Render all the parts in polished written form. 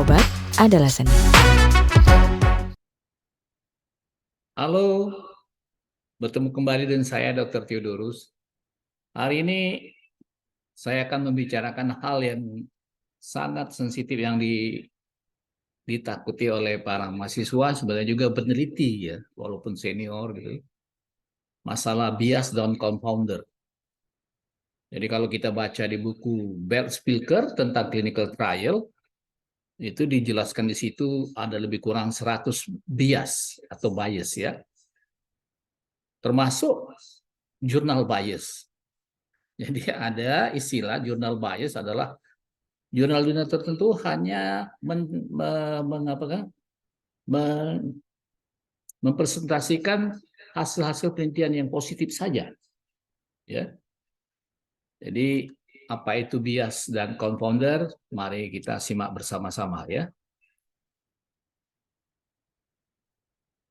obat adalah seni. Halo, bertemu kembali dengan saya Dr. Theodorus. Hari ini saya akan membicarakan hal yang sangat sensitif yang ditakuti oleh para mahasiswa, sebenarnya juga peneliti ya, walaupun senior gitu. Masalah bias dan confounder. Jadi kalau kita baca di buku Bert Spilker tentang clinical trial, itu dijelaskan di situ ada lebih kurang 100 bias atau bias ya. Termasuk jurnal bias. Jadi ada istilah jurnal bias adalah jurnal-jurnal tertentu hanya mempresentasikan hasil-hasil penelitian yang positif saja. Ya. Jadi apa itu bias dan confounder? Mari kita simak bersama-sama ya.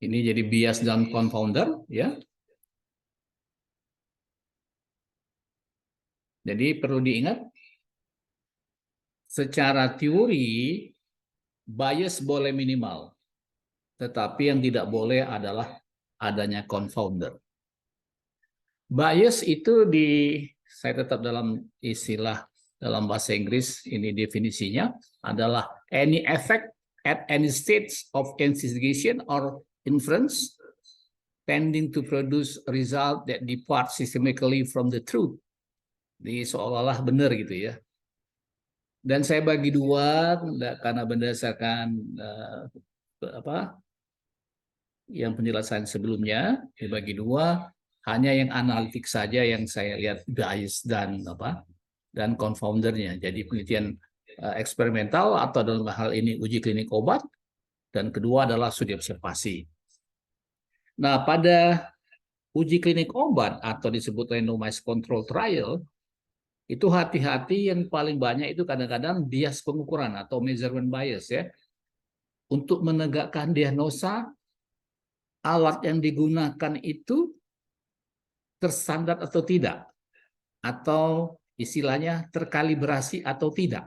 Ini jadi bias dan confounder ya. Jadi perlu diingat secara teori bias boleh minimal. Tetapi yang tidak boleh adalah adanya confounder. Bias itu saya tetap dalam istilah dalam bahasa Inggris, ini definisinya adalah any effect at any stage of investigation or inference tending to produce a result that depart systemically from the truth. Jadi seolah-olah benar gitu ya. Dan saya bagi dua karena berdasarkan yang penjelasan sebelumnya dibagi dua, hanya yang analitik saja yang saya lihat bias dan confoundernya. Jadi penelitian eksperimental atau dalam hal ini uji klinik obat, dan kedua adalah studi observasi. Nah, pada uji klinik obat atau disebut randomized control trial, itu hati-hati yang paling banyak itu kadang-kadang bias pengukuran atau measurement bias ya. Untuk menegakkan diagnosa, alat yang digunakan itu terstandar atau tidak, atau istilahnya terkalibrasi atau tidak.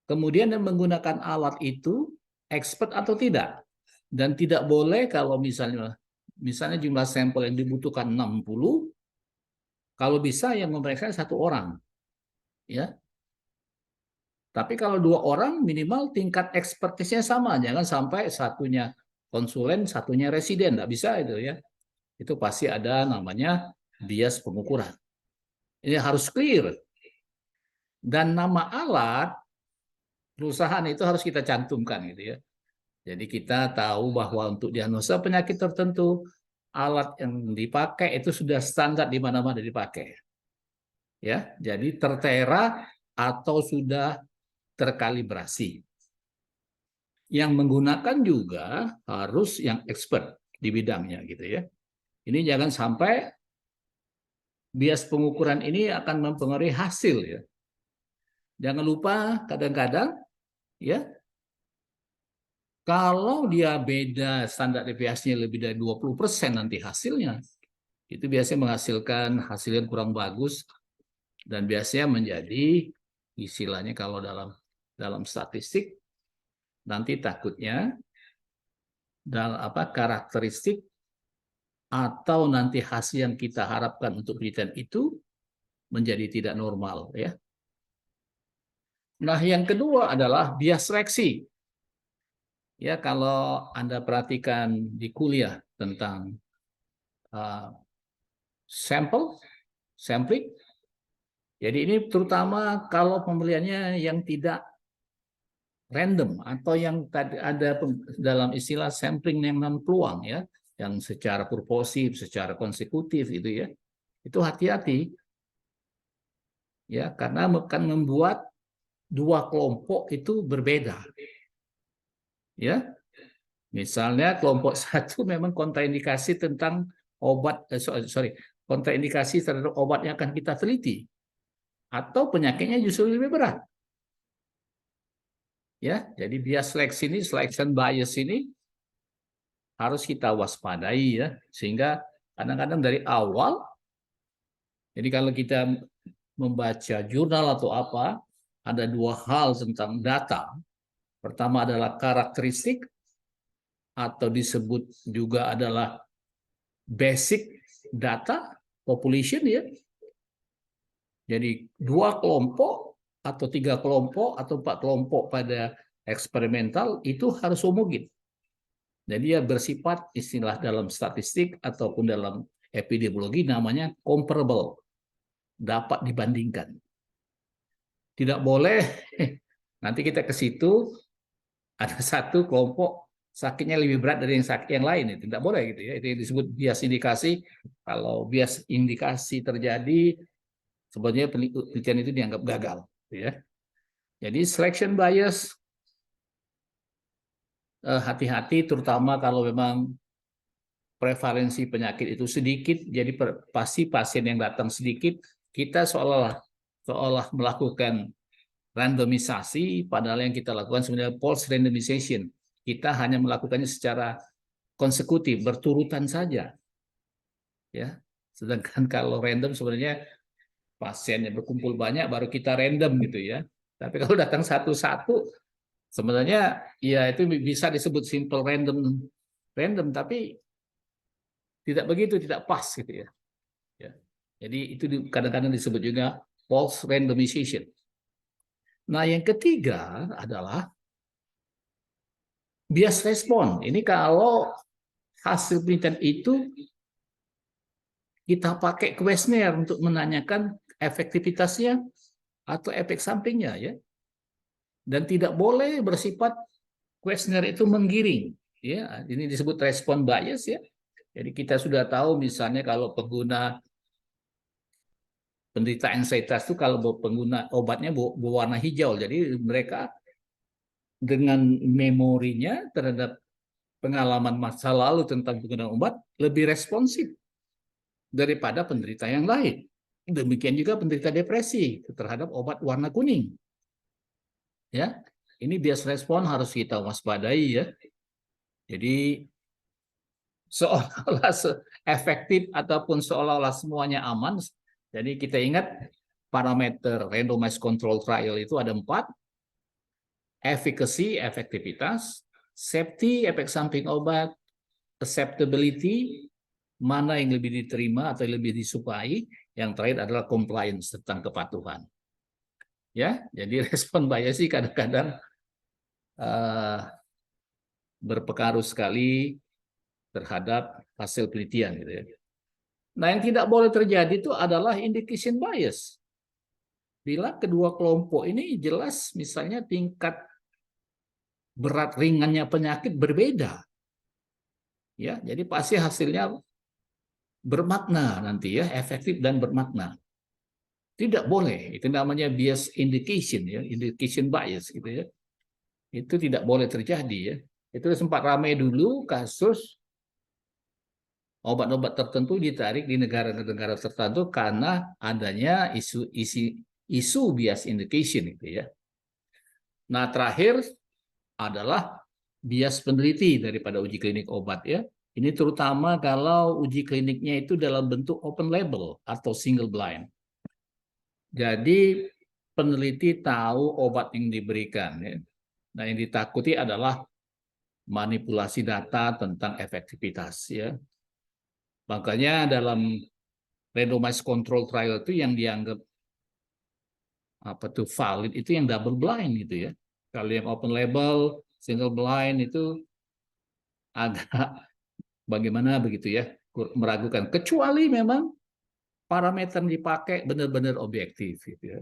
Kemudian yang menggunakan alat itu expert atau tidak, dan tidak boleh kalau misalnya jumlah sampel yang dibutuhkan 60, kalau bisa yang memeriksa satu orang, ya. Tapi kalau dua orang minimal tingkat ekspertisnya sama, jangan sampai satunya konsulen, satunya residen, nggak bisa itu ya. Itu pasti ada namanya bias pengukuran. Ini harus clear. Dan nama alat perusahaan itu harus kita cantumkan gitu ya. Jadi kita tahu bahwa untuk diagnosa penyakit tertentu alat yang dipakai itu sudah standar di mana-mana dipakai. Ya, jadi tertera atau sudah terkalibrasi. Yang menggunakan juga harus yang expert di bidangnya gitu ya. Ini jangan sampai bias pengukuran ini akan mempengaruhi hasil ya. Jangan lupa kadang-kadang ya, kalau dia beda standar deviasinya lebih dari 20% nanti hasilnya, itu biasanya menghasilkan hasil yang kurang bagus dan biasanya menjadi istilahnya kalau dalam statistik nanti takutnya karakteristik atau nanti hasil yang kita harapkan untuk penelitian itu menjadi tidak normal ya. Nah, yang kedua adalah bias seleksi. Ya, kalau Anda perhatikan di kuliah tentang sampling, jadi ini terutama kalau pemilihannya yang tidak random atau yang tadi ada dalam istilah sampling yang non peluang ya, yang secara purposif, secara konsekutif itu ya, itu hati-hati ya, karena akan membuat dua kelompok itu berbeda ya. Misalnya kelompok satu memang kontraindikasi tentang obat, kontraindikasi terhadap obat yang akan kita teliti, atau penyakitnya justru lebih berat. Ya, jadi bias seleksi ini, selection bias ini harus kita waspadai ya, sehingga kadang-kadang dari awal, jadi kalau kita membaca jurnal atau apa, ada dua hal tentang data. Pertama adalah karakteristik, atau disebut juga adalah basic data population ya. Jadi dua kelompok atau tiga kelompok atau empat kelompok pada eksperimental itu harus homogen. Jadi dia bersifat istilah dalam statistik ataupun dalam epidemiologi namanya comparable, dapat dibandingkan. Tidak boleh nanti kita ke situ ada satu kelompok sakitnya lebih berat dari yang sakit yang lain, itu tidak boleh gitu ya. Itu disebut bias indikasi. Kalau bias indikasi terjadi, sebenarnya penelitian itu dianggap gagal gitu ya. Jadi selection bias, hati-hati terutama kalau memang prevalensi penyakit itu sedikit, jadi pasti pasien yang datang sedikit, kita seolah melakukan randomisasi, padahal yang kita lakukan sebenarnya false randomization. Kita hanya melakukannya secara konsekutif, berturutan saja. Ya. Sedangkan kalau random sebenarnya pasiennya berkumpul banyak baru kita random gitu ya. Tapi kalau datang satu-satu sebenarnya ya itu bisa disebut simple random tapi tidak begitu, tidak pas gitu ya. Ya. Jadi itu kadang-kadang disebut juga false randomization. Nah, yang ketiga adalah bias respon. Ini kalau hasil penelitian itu kita pakai kuesioner untuk menanyakan efektivitasnya atau efek sampingnya ya. Dan tidak boleh bersifat kuesioner itu menggiring ya. Ini disebut respon bias ya. Jadi kita sudah tahu misalnya kalau pengguna penderita ansietas itu kalau pengguna obatnya berwarna hijau. Jadi mereka dengan memorinya terhadap pengalaman masa lalu tentang penggunaan obat lebih responsif daripada penderita yang lain. Demikian juga penderita depresi terhadap obat warna kuning. Ya, ini bias respon harus kita waspadai ya. Jadi seolah-olah efektif ataupun seolah-olah semuanya aman. Jadi kita ingat parameter randomized control trial itu ada 4. Efficacy, efektivitas, safety, efek samping obat, acceptability, mana yang lebih diterima atau lebih disukai, yang terakhir adalah compliance, tentang kepatuhan. Ya, jadi respon bias sih kadang-kadang berpengaruh sekali terhadap hasil penelitian gitu ya. Nah, yang tidak boleh terjadi itu adalah indication bias. Bila kedua kelompok ini jelas misalnya tingkat berat ringannya penyakit berbeda. Ya, jadi pasti hasilnya bermakna nanti ya, efektif dan bermakna. Tidak boleh, itu namanya bias indication ya, indication bias gitu ya. Itu tidak boleh terjadi ya. Itu sempat ramai dulu kasus obat-obat tertentu ditarik di negara-negara tertentu karena adanya isu bias indication itu ya. Nah, terakhir adalah bias peneliti daripada uji klinik obat ya. Ini terutama kalau uji kliniknya itu dalam bentuk open label atau single blind. Jadi peneliti tahu obat yang diberikan. Ya. Nah, yang ditakuti adalah manipulasi data tentang efektivitas. Ya. Makanya dalam randomized control trial itu yang dianggap valid itu yang double blind gitu ya. Kalau yang open label, single blind itu agak bagaimana begitu ya, meragukan. Kecuali memang parameter yang dipakai benar-benar objektif gitu ya.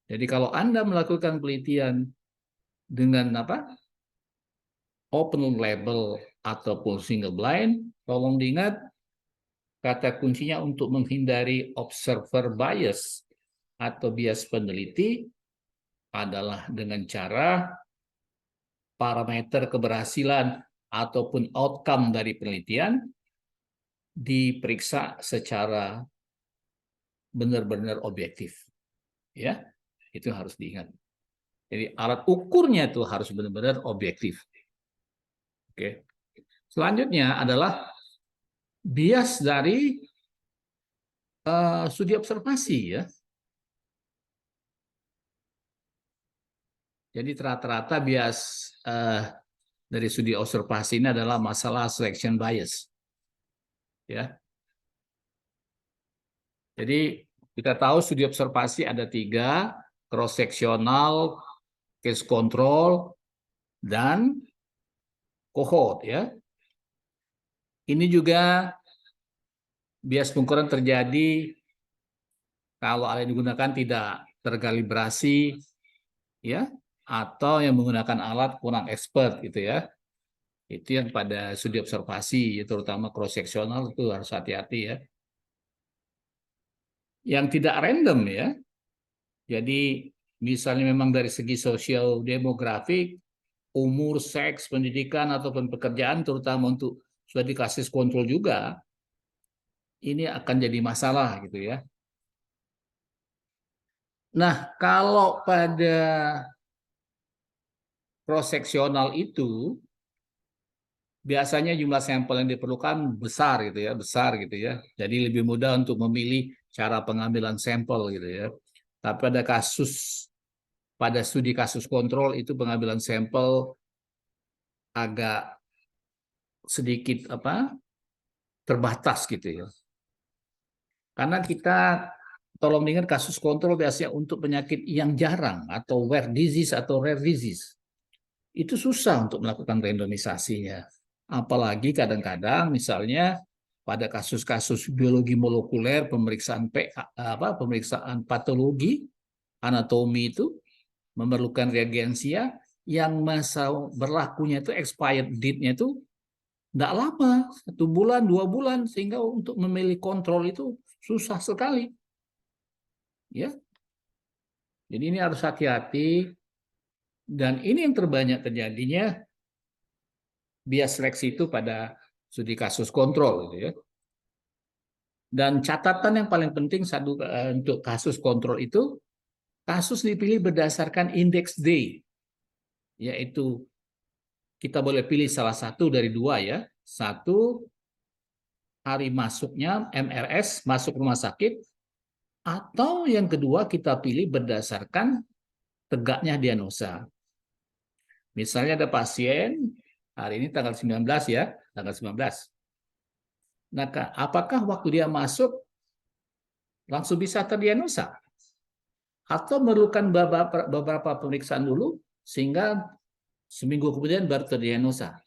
Jadi kalau Anda melakukan penelitian dengan open label ataupun single blind, tolong diingat kata kuncinya untuk menghindari observer bias atau bias peneliti adalah dengan cara parameter keberhasilan ataupun outcome dari penelitian diperiksa secara benar-benar objektif. Ya, itu harus diingat. Jadi alat ukurnya itu harus benar-benar objektif. Oke. Selanjutnya adalah bias dari studi observasi ya. Jadi rata-rata bias dari studi observasi ini adalah masalah selection bias. Ya. Jadi kita tahu studi observasi ada 3, cross sectional, case control, dan cohort. Ya. Ini juga bias pengukuran terjadi kalau alat yang digunakan tidak terkalibrasi, ya, atau yang menggunakan alat kurang expert, gitu ya. Itu yang pada studi observasi, terutama cross sectional itu harus hati-hati ya. Yang tidak random ya. Jadi misalnya memang dari segi sosial demografik, umur, seks, pendidikan ataupun pekerjaan, terutama untuk sudah dikasih kontrol juga, ini akan jadi masalah gitu ya. Nah, kalau pada cross sectional itu biasanya jumlah sampel yang diperlukan besar gitu ya, besar gitu ya. Jadi lebih mudah untuk memilih cara pengambilan sampel gitu ya. Tapi pada studi kasus kontrol itu pengambilan sampel agak sedikit terbatas gitu ya. Karena kita tolong ingat kasus kontrol biasanya untuk penyakit yang jarang atau rare disease atau rare disease. Itu susah untuk melakukan randomisasinya. Apalagi kadang-kadang misalnya pada kasus-kasus biologi molekuler, pemeriksaan patologi, anatomi itu memerlukan reagensia yang masa berlakunya itu expired date-nya itu tidak lama, 1 bulan, 2 bulan, sehingga untuk memilih kontrol itu susah sekali. Ya, jadi ini harus hati-hati, dan ini yang terbanyak terjadinya bias seleksi itu pada studi kasus kontrol, gitu ya. Dan catatan yang paling penting untuk kasus kontrol itu, kasus dipilih berdasarkan index D, yaitu kita boleh pilih salah satu dari 2 ya. Satu, hari masuknya MRS, masuk rumah sakit, atau yang kedua kita pilih berdasarkan tegaknya diagnosa. Misalnya ada pasien, hari ini tanggal 19 ya, tanggal 19. Nah, apakah waktu dia masuk langsung bisa terdiagnosa? Atau memerlukan beberapa pemeriksaan dulu, sehingga seminggu kemudian baru terdiagnosa.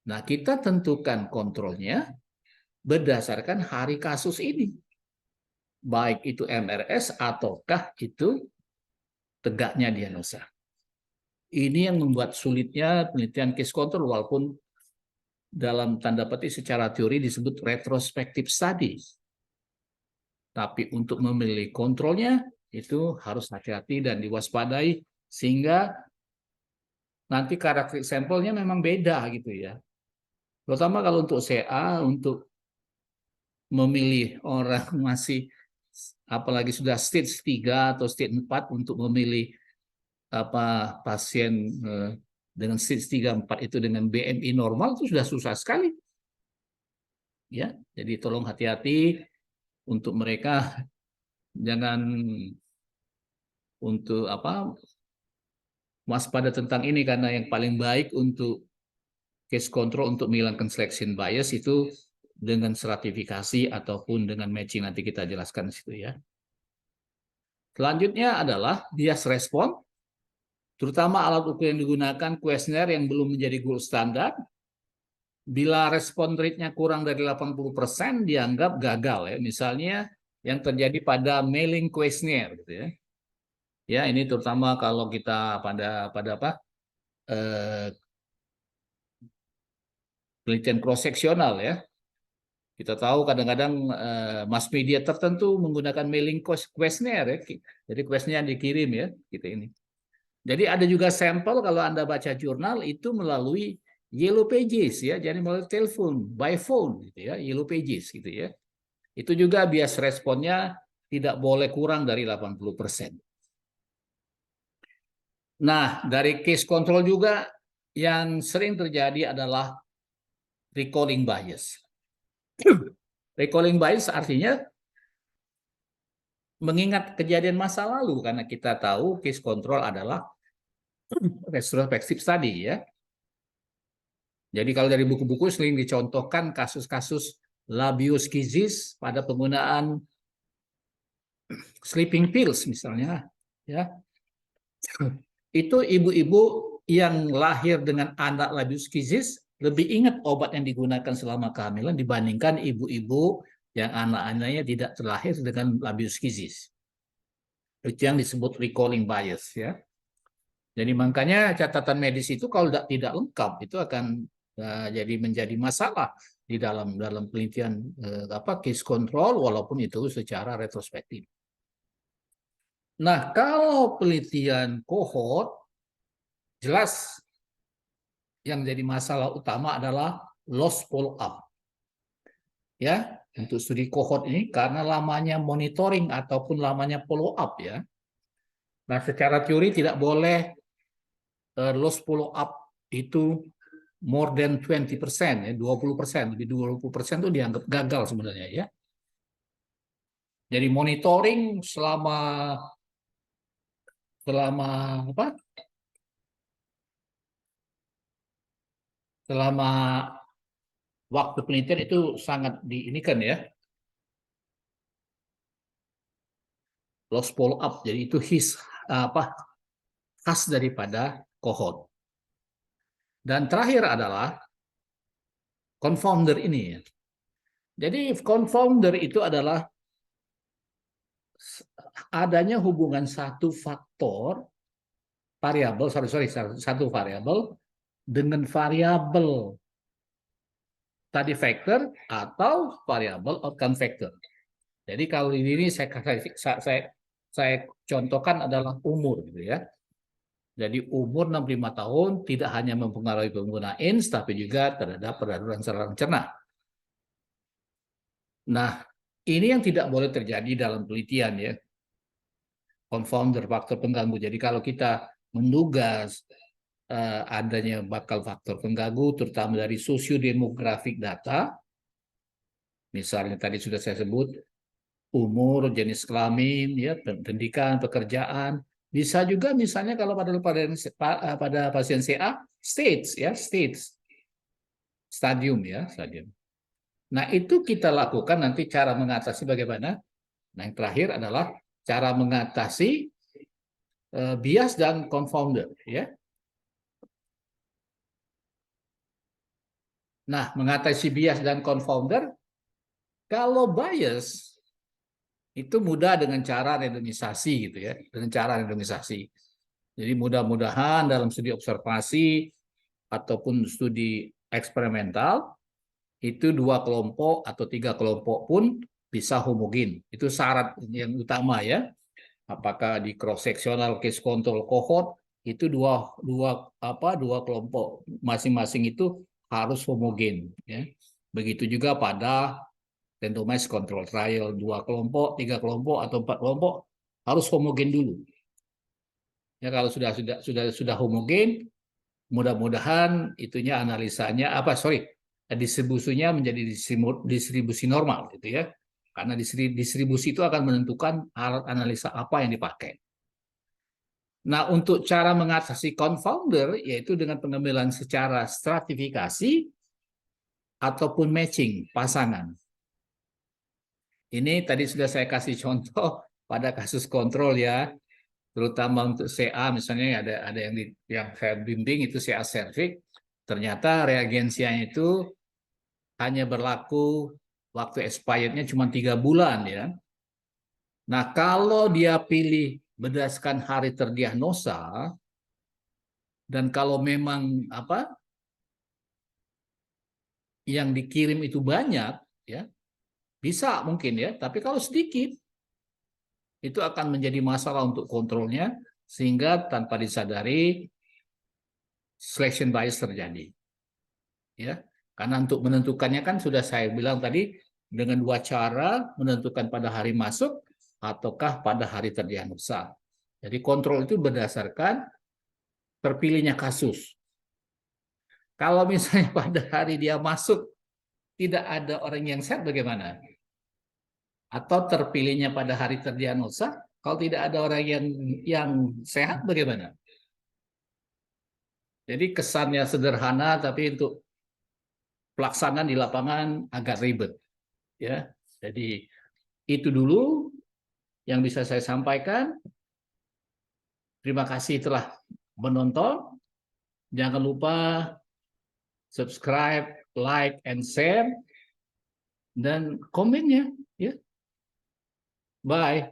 Nah, kita tentukan kontrolnya berdasarkan hari kasus ini. Baik itu MRS ataukah itu tegaknya diagnosa. Ini yang membuat sulitnya penelitian case control, walaupun dalam tanda petik secara teori disebut retrospective study. Tapi untuk memilih kontrolnya itu harus hati-hati dan diwaspadai, sehingga nanti karakteristik sampelnya memang beda gitu ya. Terutama kalau untuk CA, untuk memilih orang masih apalagi sudah stage 3 atau stage 4 untuk memilih pasien dengan stage 3 4 itu dengan BMI normal itu sudah susah sekali. Ya, jadi tolong hati-hati untuk mereka, jangan untuk waspada tentang ini, karena yang paling baik untuk case control untuk menghilangkan selection bias itu dengan stratifikasi ataupun dengan matching, nanti kita jelaskan di situ ya. Selanjutnya adalah bias respon, terutama alat ukur yang digunakan kuesioner yang belum menjadi gold standar. Bila respon rate-nya kurang dari 80% dianggap gagal ya. Misalnya yang terjadi pada mailing kuesioner gitu ya. Ya, ini terutama kalau kita pada penelitian cross seksional ya. Kita tahu kadang-kadang mass media tertentu menggunakan mailing kuesioner ya. Jadi kuesioner dikirim ya, gitu ini. Jadi ada juga sampel kalau Anda baca jurnal itu melalui Yellow Pages ya, jadi melalui telepon, by phone gitu ya, Yellow Pages gitu ya. Itu juga bias responnya tidak boleh kurang dari 80%. Nah, dari case control juga yang sering terjadi adalah recalling bias. Recalling bias artinya mengingat kejadian masa lalu, karena kita tahu case control adalah retrospective study ya. Jadi kalau dari buku-buku sering dicontohkan kasus-kasus labioskisis pada penggunaan sleeping pills misalnya, ya. Itu ibu-ibu yang lahir dengan anak labioskisis lebih ingat obat yang digunakan selama kehamilan dibandingkan ibu-ibu yang anak-anaknya tidak terlahir dengan labioskisis. Itu yang disebut recalling bias ya. Jadi makanya catatan medis itu kalau tidak lengkap itu akan jadi menjadi masalah di dalam penelitian case control walaupun itu secara retrospektif. Nah, kalau penelitian kohort jelas yang jadi masalah utama adalah loss follow up. Ya, untuk studi kohort ini karena lamanya monitoring ataupun lamanya follow up ya. Nah, secara teori tidak boleh loss follow up itu more than 20%, ya, 20%, lebih 20% itu dianggap gagal sebenarnya ya. Jadi monitoring selama apa? Selama waktu penelitian itu sangat diinikan ya. Loss follow up. Jadi itu khas daripada kohort. Dan terakhir adalah confounder ini. Jadi confounder itu adalah adanya hubungan satu faktor variabel, satu variabel dengan variabel tadi factor atau variabel outcome factor. Jadi kalau ini saya contohkan adalah umur gitu ya. Jadi umur 65 tahun tidak hanya mempengaruhi pengguna INS tapi juga terhadap peradangan saluran cerna. Nah, ini yang tidak boleh terjadi dalam penelitian ya. Confounder faktor pengganggu. Jadi kalau kita menduga adanya bakal faktor pengganggu terutama dari sosiodemografik data, misalnya tadi sudah saya sebut umur, jenis kelamin, ya, pendidikan, pekerjaan, bisa juga misalnya kalau pada pasien CA stadium ya stadium. Nah itu kita lakukan nanti cara mengatasi bagaimana. Nah yang terakhir adalah cara mengatasi bias dan confounder ya. Nah mengatasi bias dan confounder, kalau bias itu mudah dengan cara randomisasi gitu ya, dengan cara randomisasi. Jadi mudah-mudahan dalam studi observasi ataupun studi eksperimental itu 2 kelompok atau 3 kelompok pun bisa homogen. Itu syarat yang utama ya. Apakah di cross sectional case control cohort itu dua kelompok masing-masing itu harus homogen ya. Begitu juga pada randomized control trial 2 kelompok, 3 kelompok atau 4 kelompok harus homogen dulu. Ya kalau sudah homogen, mudah-mudahan itunya analisanya distribusinya menjadi distribusi normal gitu ya. Karena distribusi itu akan menentukan alat analisa apa yang dipakai. Nah, untuk cara mengatasi confounder yaitu dengan pengambilan secara stratifikasi ataupun matching pasangan. Ini tadi sudah saya kasih contoh pada kasus kontrol ya, terutama untuk CA misalnya ada yang saya bimbing itu CA cervix, ternyata reagensianya itu hanya berlaku waktu expirednya cuma 3 bulan ya. Nah kalau dia pilih berdasarkan hari terdiagnosa dan kalau memang yang dikirim itu banyak ya bisa mungkin ya, tapi kalau sedikit itu akan menjadi masalah untuk kontrolnya sehingga tanpa disadari selection bias terjadi. Ya. Karena untuk menentukannya kan sudah saya bilang tadi dengan 2 cara menentukan pada hari masuk ataukah pada hari terdiagnosa. Jadi kontrol itu berdasarkan terpilihnya kasus. Kalau misalnya pada hari dia masuk tidak ada orang yang sehat bagaimana? Atau terpilihnya pada hari terdiagnosa, kalau tidak ada orang yang sehat bagaimana? Jadi kesannya sederhana, tapi untuk pelaksanaan di lapangan agak ribet. Ya, jadi itu dulu yang bisa saya sampaikan. Terima kasih telah menonton. Jangan lupa subscribe, like, and share, dan komennya. Ya, bye.